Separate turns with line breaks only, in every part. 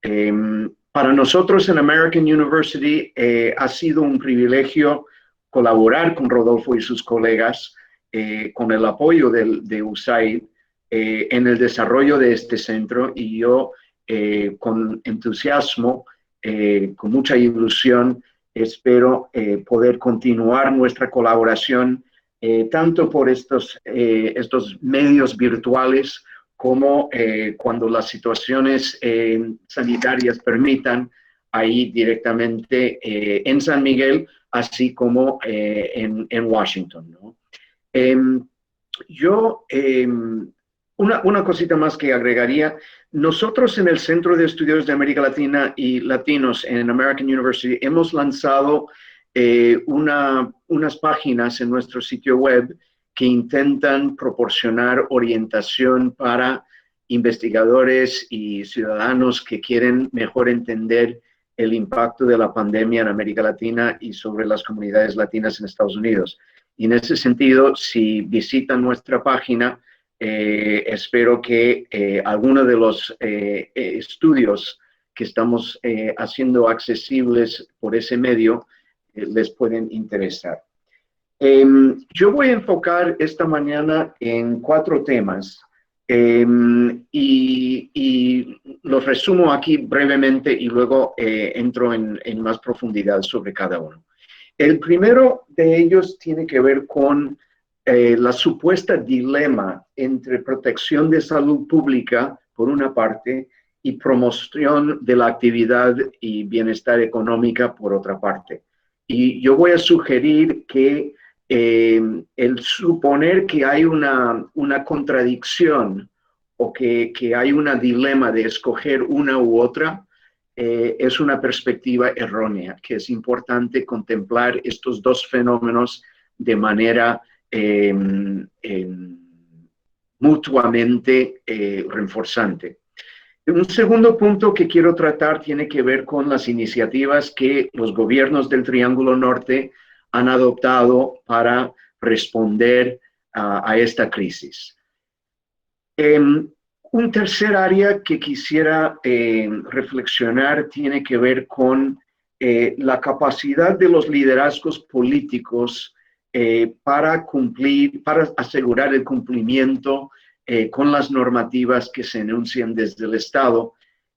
Para nosotros en American University ha sido un privilegio colaborar con Rodolfo y sus colegas con el apoyo de USAID en el desarrollo de este centro, y yo con entusiasmo, con mucha ilusión, espero poder continuar nuestra colaboración tanto por estos medios virtuales como cuando las situaciones sanitarias permitan, ahí directamente en San Miguel, así como en Washington, ¿no? Yo, una cosita más que agregaría: nosotros en el Centro de Estudios de América Latina y Latinos en American University hemos lanzado unas páginas en nuestro sitio web que intentan proporcionar orientación para investigadores y ciudadanos que quieren mejor entender el impacto de la pandemia en América Latina y sobre las comunidades latinas en Estados Unidos. Y en ese sentido, si visitan nuestra página, espero que algunos de los estudios que estamos haciendo accesibles por ese medio les pueden interesar. Yo voy a enfocar esta mañana en 4 temas y los resumo aquí brevemente y luego entro en más profundidad sobre cada uno. El primero de ellos tiene que ver con la supuesta dilema entre protección de salud pública, por una parte, y promoción de la actividad y bienestar económica, por otra parte. Y yo voy a sugerir que el suponer que hay una contradicción o que hay una dilema de escoger una u otra es una perspectiva errónea, que es importante contemplar estos dos fenómenos de manera mutuamente reforzante. Un segundo punto que quiero tratar tiene que ver con las iniciativas que los gobiernos del Triángulo Norte han adoptado para responder a esta crisis. Un tercer área que quisiera reflexionar tiene que ver con la capacidad de los liderazgos políticos para asegurar el cumplimiento con las normativas que se enuncian desde el Estado.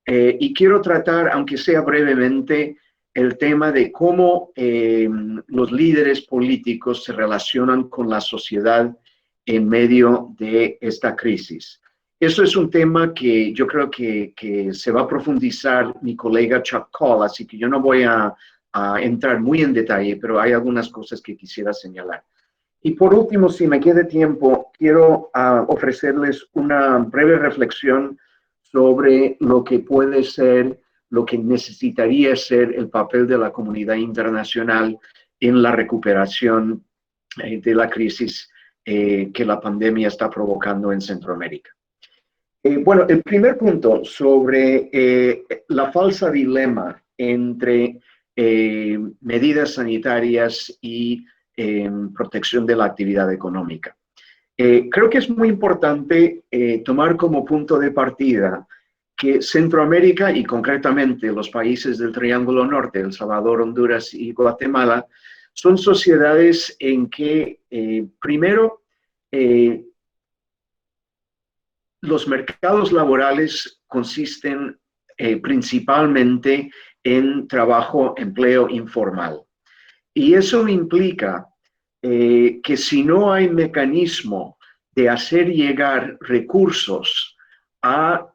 Y quiero tratar, aunque sea brevemente, el tema de cómo los líderes políticos se relacionan con la sociedad en medio de esta crisis. Eso es un tema que yo creo que se va a profundizar mi colega Chuck Call, así que yo no voy a entrar muy en detalle, pero hay algunas cosas que quisiera señalar. Y por último, si me queda tiempo, quiero ofrecerles una breve reflexión sobre lo que puede ser, lo que necesitaría ser el papel de la comunidad internacional en la recuperación de la crisis que la pandemia está provocando en Centroamérica. Bueno, el primer punto sobre la falsa dilema entre medidas sanitarias y protección de la actividad económica. Creo que es muy importante tomar como punto de partida que Centroamérica, y concretamente los países del Triángulo Norte, El Salvador, Honduras y Guatemala, son sociedades en que, primero, los mercados laborales consisten principalmente en trabajo, empleo informal. Y eso implica que si no hay mecanismo de hacer llegar recursos a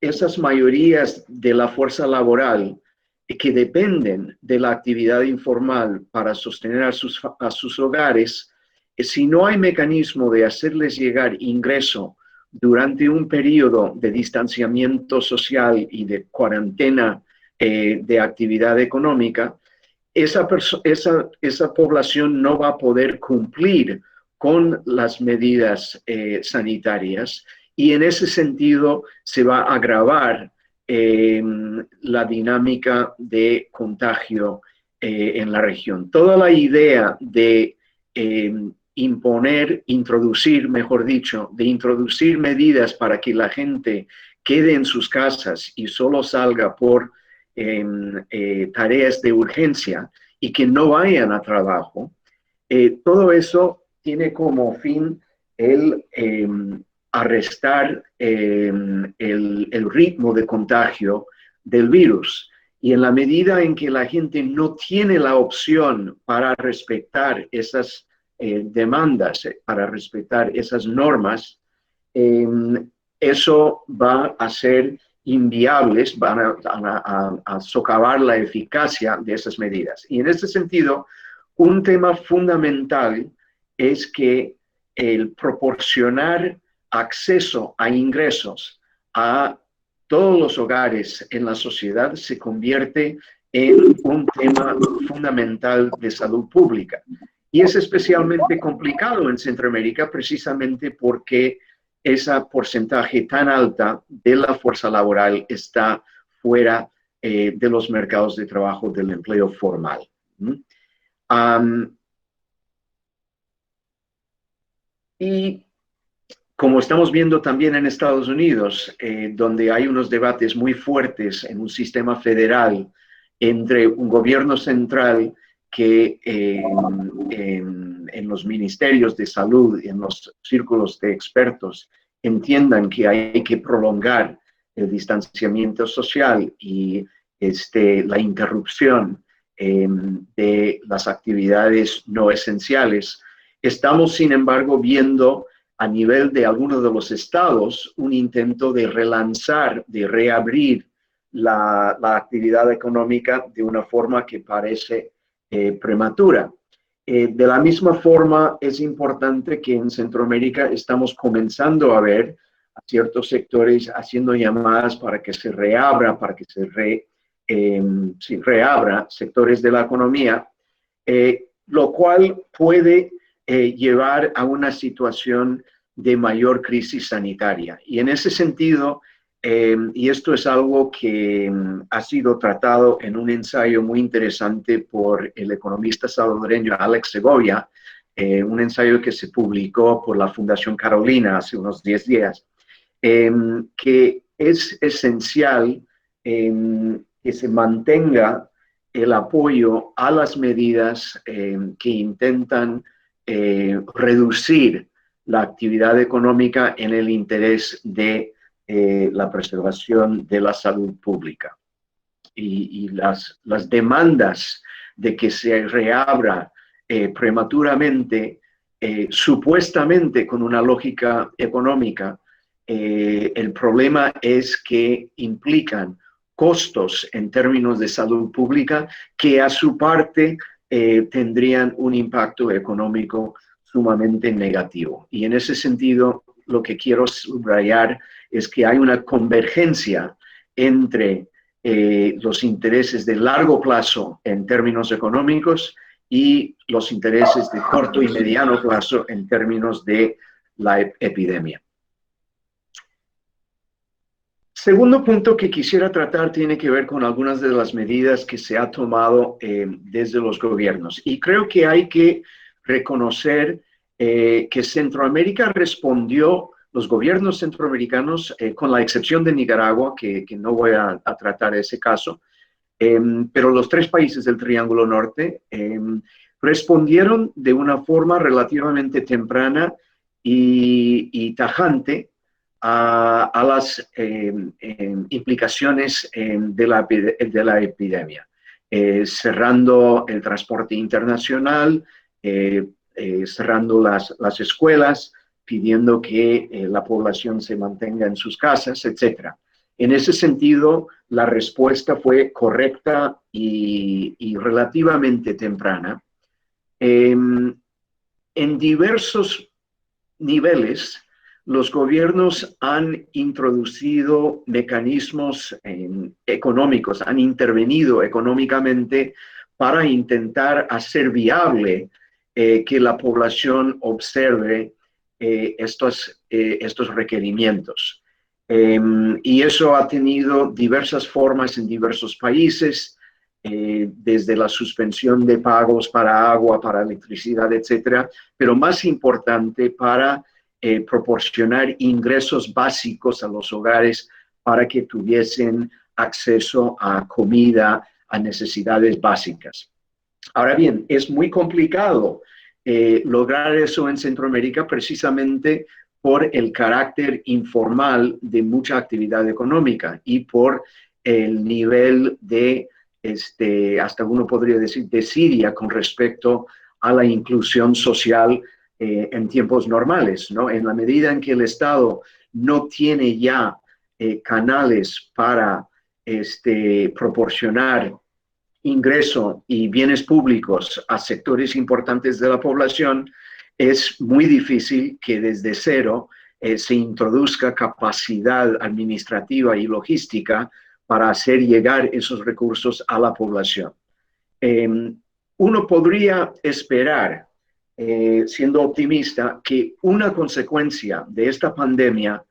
esas mayorías de la fuerza laboral que dependen de la actividad informal para sostener a sus hogares, si no hay mecanismo de hacerles llegar ingreso durante un periodo de distanciamiento social y de cuarentena de actividad económica, esa población no va a poder cumplir con las medidas sanitarias, y en ese sentido se va a agravar la dinámica de contagio en la región. Toda la idea de introducir medidas para que la gente quede en sus casas y solo salga por tareas de urgencia y que no vayan a trabajo, todo eso tiene como fin el arrestar el ritmo de contagio del virus. Y en la medida en que la gente no tiene la opción para respetar esas demandas, para respetar esas normas, eso va a ser inviables, van a socavar la eficacia de esas medidas. Y en este sentido, un tema fundamental es que el proporcionar acceso a ingresos a todos los hogares en la sociedad se convierte en un tema fundamental de salud pública. Y es especialmente complicado en Centroamérica precisamente porque ese porcentaje tan alta de la fuerza laboral está fuera de los mercados de trabajo del empleo formal. Y como estamos viendo también en Estados Unidos, donde hay unos debates muy fuertes en un sistema federal entre un gobierno central que en los ministerios de salud y en los círculos de expertos entiendan que hay que prolongar el distanciamiento social y la interrupción de las actividades no esenciales. Estamos, sin embargo, viendo a nivel de algunos de los estados un intento de relanzar, de reabrir la actividad económica de una forma que parece prematura. De la misma forma, es importante que en Centroamérica estamos comenzando a ver a ciertos sectores haciendo llamadas para que se reabra, para que se reabra sectores de la economía, lo cual puede llevar a una situación de mayor crisis sanitaria. Y en ese sentido, y esto es algo que ha sido tratado en un ensayo muy interesante por el economista salvadoreño Alex Segovia, un ensayo que se publicó por la Fundación Carolina hace unos 10 días, que es esencial que se mantenga el apoyo a las medidas que intentan reducir la actividad económica en el interés de la preservación de la salud pública. Y las demandas de que se reabra prematuramente, supuestamente con una lógica económica, el problema es que implican costos en términos de salud pública que a su parte tendrían un impacto económico sumamente negativo. Y en ese sentido, lo que quiero subrayar es que hay una convergencia entre los intereses de largo plazo en términos económicos y los intereses de corto y mediano plazo en términos de la epidemia. Segundo punto que quisiera tratar tiene que ver con algunas de las medidas que se ha tomado desde los gobiernos. Y creo que hay que reconocer que Centroamérica respondió, los gobiernos centroamericanos, con la excepción de Nicaragua, que no voy a tratar ese caso, pero los 3 países del Triángulo Norte respondieron de una forma relativamente temprana y tajante a las implicaciones de la epidemia, cerrando el transporte internacional, cerrando las escuelas, pidiendo que la población se mantenga en sus casas, etc. En ese sentido, la respuesta fue correcta y relativamente temprana. En diversos niveles, los gobiernos han introducido mecanismos económicos, han intervenido económicamente para intentar hacer viable que la población observe estos requerimientos. Y eso ha tenido diversas formas en diversos países, desde la suspensión de pagos para agua, para electricidad, etcétera, pero más importante para proporcionar ingresos básicos a los hogares para que tuviesen acceso a comida, a necesidades básicas. Ahora bien, es muy complicado lograr eso en Centroamérica precisamente por el carácter informal de mucha actividad económica y por el nivel de, hasta uno podría decir, desidia con respecto a la inclusión social en tiempos normales, ¿no? En la medida en que el Estado no tiene ya canales para proporcionar ingreso y bienes públicos a sectores importantes de la población, es muy difícil que desde cero se introduzca capacidad administrativa y logística para hacer llegar esos recursos a la población. Uno podría esperar, siendo optimista, que una consecuencia de esta pandemia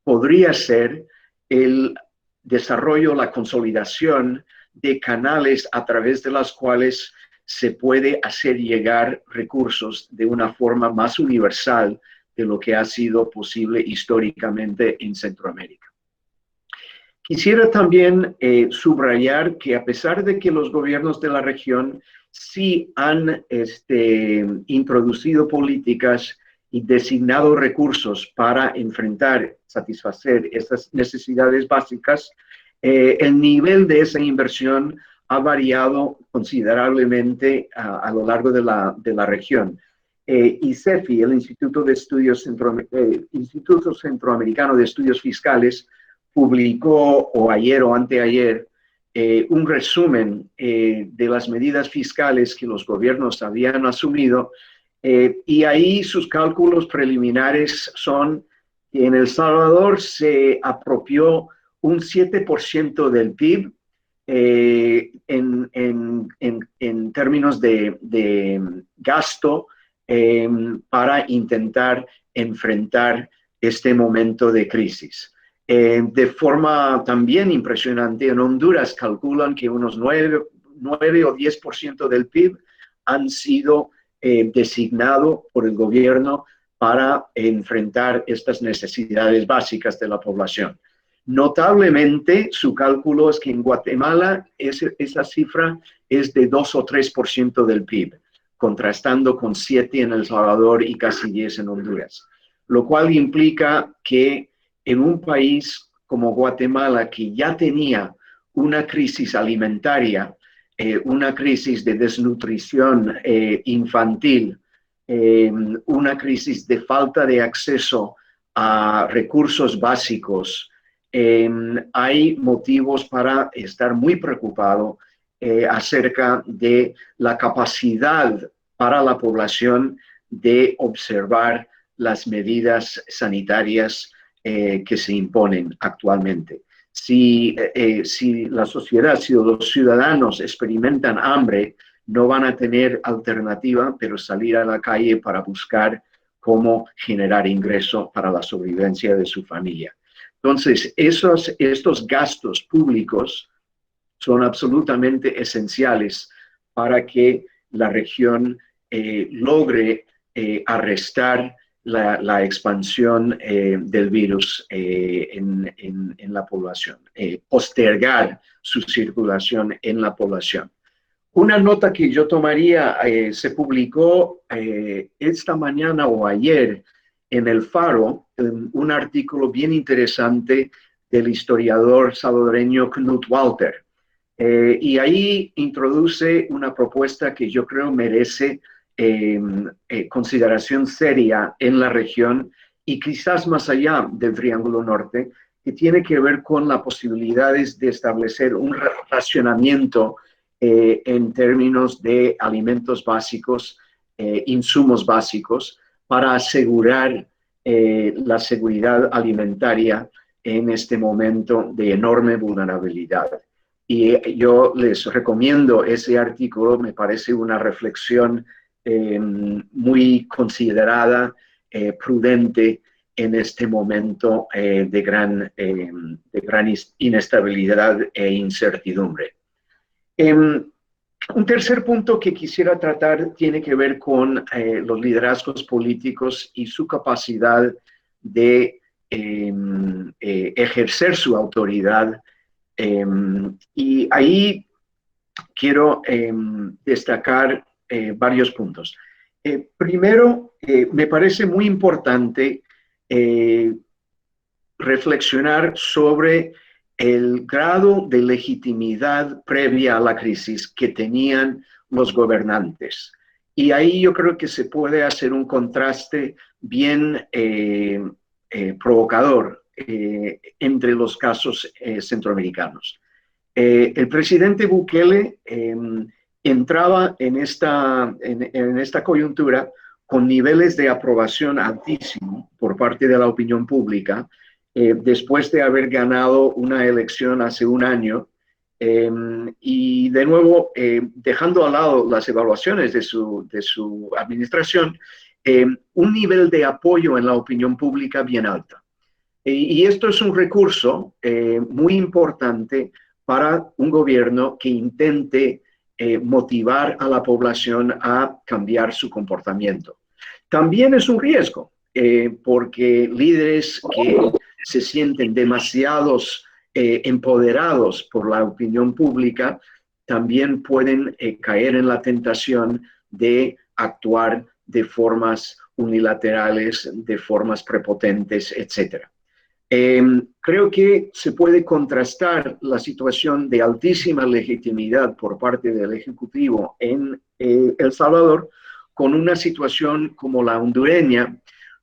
podría ser el desarrollo, la consolidación de canales a través de las cuales se puede hacer llegar recursos de una forma más universal de lo que ha sido posible históricamente en Centroamérica. Quisiera también subrayar que a pesar de que los gobiernos de la región sí han introducido políticas y designado recursos para enfrentar, satisfacer esas necesidades básicas, el nivel de esa inversión ha variado considerablemente a lo largo de la región. ICEFI, el Instituto Centroamericano de Estudios Fiscales, publicó o ayer o anteayer un resumen de las medidas fiscales que los gobiernos habían asumido y ahí sus cálculos preliminares son que en El Salvador se apropió un 7% del PIB en términos de gasto para intentar enfrentar este momento de crisis. De forma también impresionante, en Honduras calculan que unos 9 o 10% del PIB han sido designado por el gobierno para enfrentar estas necesidades básicas de la población. Notablemente, su cálculo es que en Guatemala esa cifra es de 2 o 3% del PIB, contrastando con 7 en El Salvador y casi 10 en Honduras, lo cual implica que en un país como Guatemala, que ya tenía una crisis alimentaria, una crisis de desnutrición infantil, una crisis de falta de acceso a recursos básicos, hay motivos para estar muy preocupado acerca de la capacidad para la población de observar las medidas sanitarias que se imponen actualmente. Si la sociedad, si los ciudadanos experimentan hambre, no van a tener alternativa, pero salir a la calle para buscar cómo generar ingreso para la sobrevivencia de su familia. Entonces, estos gastos públicos son absolutamente esenciales para que la región logre arrestar la expansión del virus en la población, postergar su circulación en la población. Una nota que yo tomaría, se publicó esta mañana o ayer en El Faro, un artículo bien interesante del historiador salvadoreño Knut Walter. Y ahí introduce una propuesta que yo creo merece consideración seria en la región y quizás más allá del Triángulo Norte, que tiene que ver con las posibilidades de establecer un racionamiento en términos de alimentos básicos, insumos básicos, para asegurar la seguridad alimentaria en este momento de enorme vulnerabilidad. Y yo les recomiendo ese artículo, me parece una reflexión muy considerada, prudente en este momento de gran inestabilidad e incertidumbre. Un tercer punto que quisiera tratar tiene que ver con los liderazgos políticos y su capacidad de ejercer su autoridad. Y ahí quiero destacar varios puntos. Primero, me parece muy importante reflexionar sobre el grado de legitimidad previa a la crisis que tenían los gobernantes. Y ahí yo creo que se puede hacer un contraste bien provocador entre los casos centroamericanos. El presidente Bukele entraba en esta coyuntura con niveles de aprobación altísimos por parte de la opinión pública, después de haber ganado una elección hace un año, y de nuevo, dejando al lado las evaluaciones de su administración, un nivel de apoyo en la opinión pública bien alto. Y esto es un recurso muy importante para un gobierno que intente motivar a la población a cambiar su comportamiento. También es un riesgo, porque líderes que se sienten demasiados empoderados por la opinión pública también pueden caer en la tentación de actuar de formas unilaterales, de formas prepotentes, etc. Creo que se puede contrastar la situación de altísima legitimidad por parte del Ejecutivo en El Salvador con una situación como la hondureña,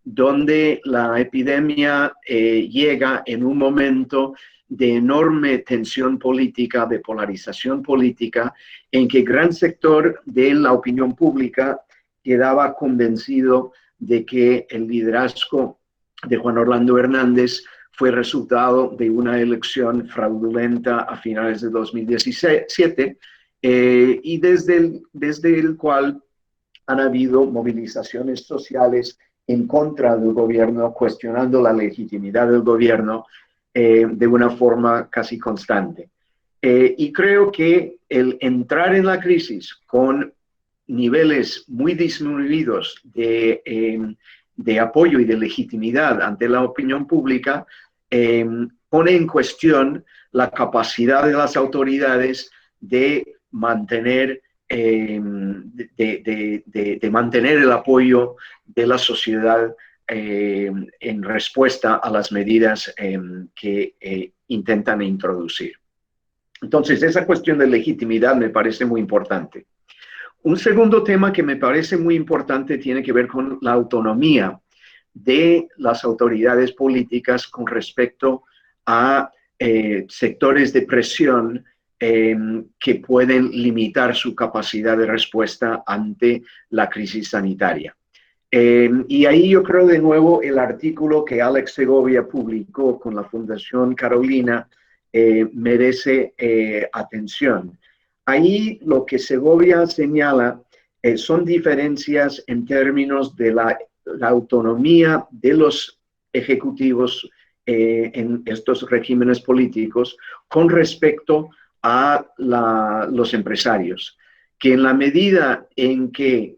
donde la epidemia llega en un momento de enorme tensión política, de polarización política, en que gran sector de la opinión pública quedaba convencido de que el liderazgo de Juan Orlando Hernández fue resultado de una elección fraudulenta a finales de 2017, y desde el cual han habido movilizaciones sociales en contra del gobierno, cuestionando la legitimidad del gobierno de una forma casi constante. Y creo que el entrar en la crisis con niveles muy disminuidos de apoyo y de legitimidad ante la opinión pública pone en cuestión la capacidad de las autoridades de mantener, mantener el apoyo de la sociedad en respuesta a las medidas que intentan introducir. Entonces, esa cuestión de legitimidad me parece muy importante. Un segundo tema que me parece muy importante tiene que ver con la autonomía de las autoridades políticas con respecto a sectores de presión que pueden limitar su capacidad de respuesta ante la crisis sanitaria. Y ahí yo creo de nuevo el artículo que Alex Segovia publicó con la Fundación Carolina merece atención. Ahí lo que Segovia señala son diferencias en términos de la autonomía de los ejecutivos en estos regímenes políticos con respecto a los empresarios, que en la medida en que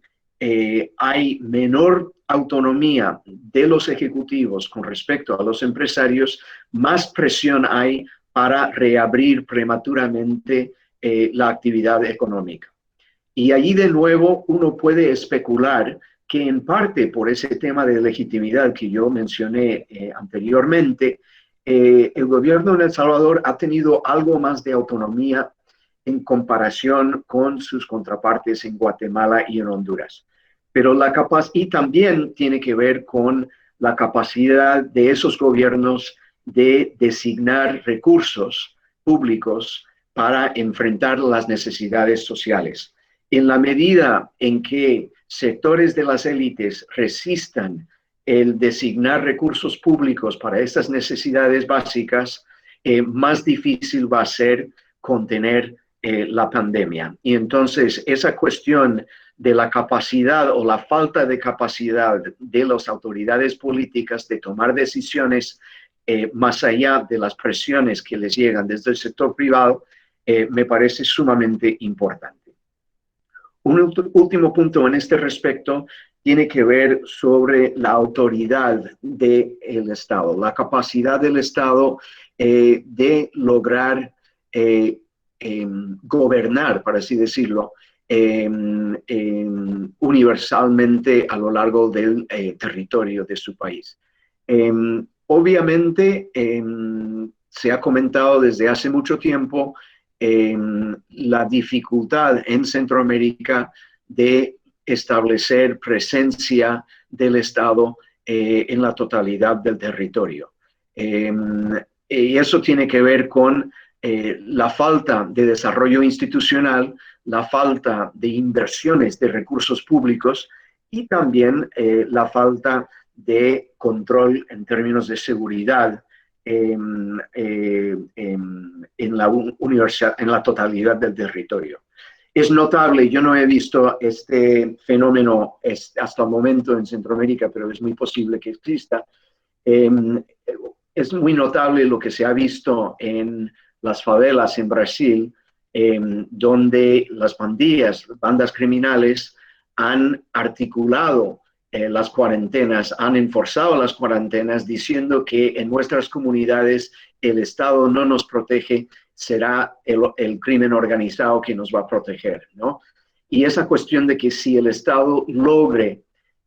hay menor autonomía de los ejecutivos con respecto a los empresarios, más presión hay para reabrir prematuramente la actividad económica. Y allí de nuevo uno puede especular que en parte por ese tema de legitimidad que yo mencioné anteriormente, el gobierno de El Salvador ha tenido algo más de autonomía en comparación con sus contrapartes en Guatemala y en Honduras. Pero y también tiene que ver con la capacidad de esos gobiernos de designar recursos públicos para enfrentar las necesidades sociales. En la medida en que sectores de las élites resistan el designar recursos públicos para estas necesidades básicas, más difícil va a ser contener la pandemia. Y entonces esa cuestión de la capacidad o la falta de capacidad de las autoridades políticas de tomar decisiones más allá de las presiones que les llegan desde el sector privado, me parece sumamente importante. Un último punto en este respecto tiene que ver sobre la autoridad del Estado, la capacidad del Estado de lograr gobernar, por así decirlo, universalmente a lo largo del territorio de su país. Obviamente, se ha comentado desde hace mucho tiempo la dificultad en Centroamérica de establecer presencia del Estado en la totalidad del territorio. Y eso tiene que ver con la falta de desarrollo institucional, la falta de inversiones de recursos públicos y también la falta de control en términos de seguridad en la totalidad del territorio. Es notable, yo no he visto este fenómeno hasta el momento en Centroamérica, pero es muy posible que exista. Es muy notable lo que se ha visto en las favelas en Brasil, donde las pandillas, bandas criminales, han articulado las cuarentenas, han enforzado las cuarentenas diciendo que en nuestras comunidades el Estado no nos protege, será el crimen organizado que nos va a proteger, ¿no? Y esa cuestión de que si el Estado logre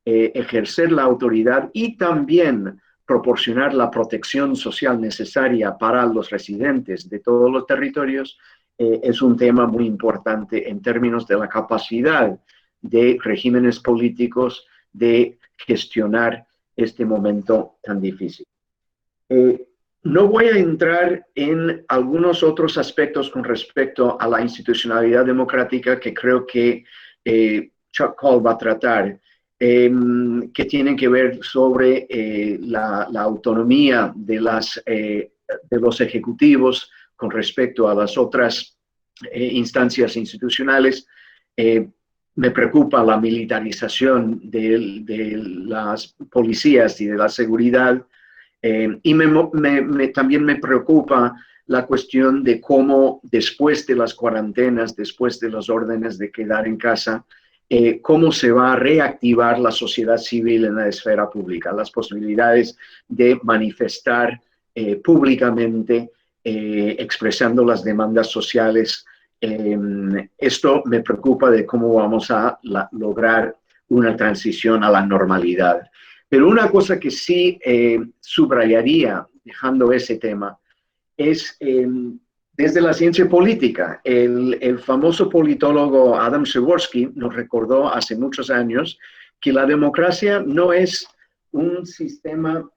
ejercer la autoridad y también proporcionar la protección social necesaria para los residentes de todos los territorios, es un tema muy importante en términos de la capacidad de regímenes políticos de gestionar este momento tan difícil. No voy a entrar en algunos otros aspectos con respecto a la institucionalidad democrática que creo que Chuck Call va a tratar, que tienen que ver sobre la autonomía de los ejecutivos con respecto a las otras instancias institucionales. Me preocupa la militarización de las policías y de la seguridad. Y también me preocupa la cuestión de cómo después de las cuarentenas, después de las órdenes de quedar en casa, cómo se va a reactivar la sociedad civil en la esfera pública, las posibilidades de manifestar públicamente, expresando las demandas sociales. Esto me preocupa de cómo vamos a lograr una transición a la normalidad. Pero una cosa que sí subrayaría, dejando ese tema, es desde la ciencia política. El famoso politólogo Adam Przeworski nos recordó hace muchos años que la democracia no es un sistema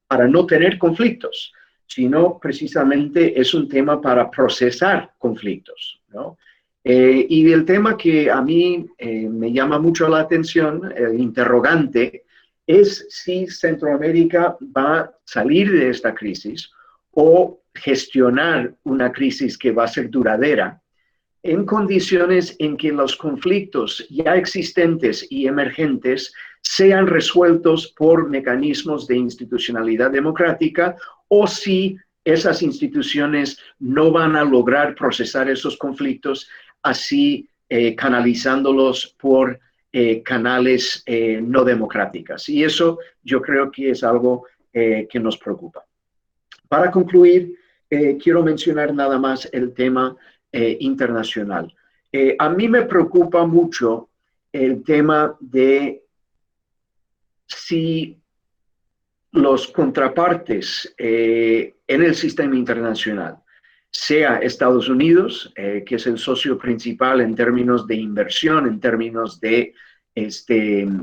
para no tener conflictos, sino precisamente es un tema para procesar conflictos, ¿no? Y el tema que a mí me llama mucho la atención, el interrogante, es si Centroamérica va a salir de esta crisis o gestionar una crisis que va a ser duradera en condiciones en que los conflictos ya existentes y emergentes sean resueltos por mecanismos de institucionalidad democrática, o si esas instituciones no van a lograr procesar esos conflictos, así canalizándolos por canales no democráticos. Y eso yo creo que es algo que nos preocupa. Para concluir, quiero mencionar nada más el tema internacional. A mí me preocupa mucho el tema de si los contrapartes en el sistema internacional, sea Estados Unidos, que es el socio principal en términos de inversión, en términos de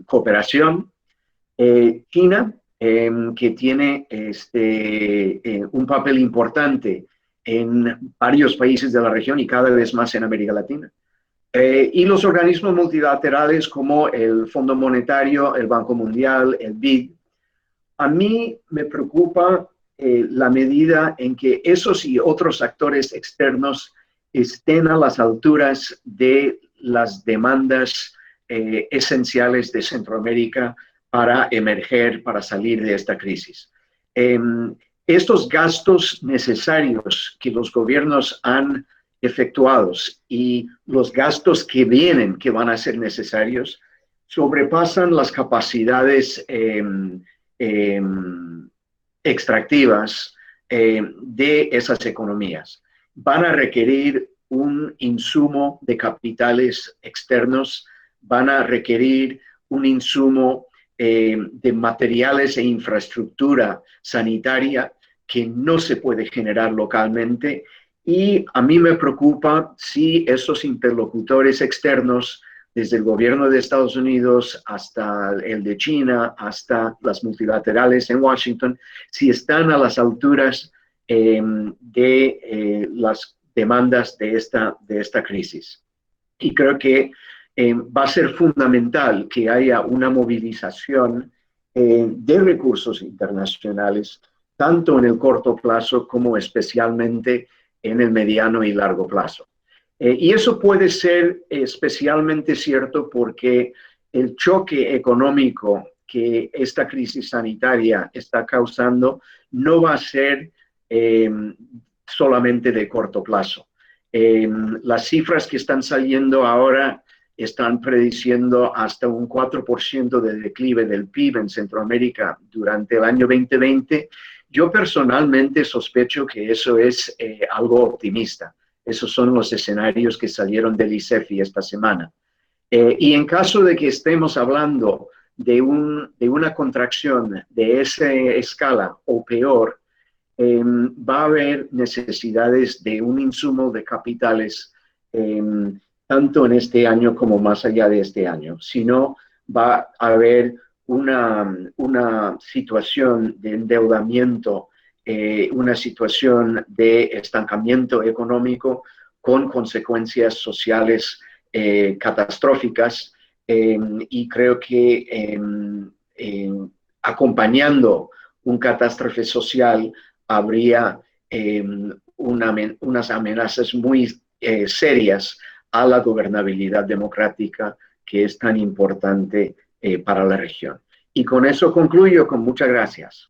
cooperación, China, que tiene un papel importante en varios países de la región y cada vez más en América Latina. Y los organismos multilaterales como el Fondo Monetario, el Banco Mundial, el BID. A mí me preocupa la medida en que esos y otros actores externos estén a las alturas de las demandas esenciales de Centroamérica para emerger, para salir de esta crisis. Estos gastos necesarios que los gobiernos han efectuado y los gastos que vienen, que van a ser necesarios, sobrepasan las capacidades extractivas de esas economías. Van a requerir un insumo de capitales externos, van a requerir un insumo de materiales e infraestructura sanitaria que no se puede generar localmente. Y a mí me preocupa si esos interlocutores externos, desde el gobierno de Estados Unidos hasta el de China, hasta las multilaterales en Washington, si están a las alturas de las demandas de esta crisis. Y creo que va a ser fundamental que haya una movilización de recursos internacionales, tanto en el corto plazo como especialmente en el mediano y largo plazo. Y eso puede ser especialmente cierto porque el choque económico que esta crisis sanitaria está causando no va a ser solamente de corto plazo. Las cifras que están saliendo ahora están prediciendo hasta un 4% de declive del PIB en Centroamérica durante el año 2020. Yo personalmente sospecho que eso es algo optimista. Esos son los escenarios que salieron del ICEFI esta semana. Y en caso de que estemos hablando de una contracción de esa escala o peor, va a haber necesidades de un insumo de capitales tanto en este año como más allá de este año. Si no, va a haber una situación de endeudamiento, una situación de estancamiento económico con consecuencias sociales catastróficas, y creo que acompañando un catástrofe social habría unas amenazas muy serias a la gobernabilidad democrática que es tan importante para la región. Y con eso concluyo, con muchas gracias.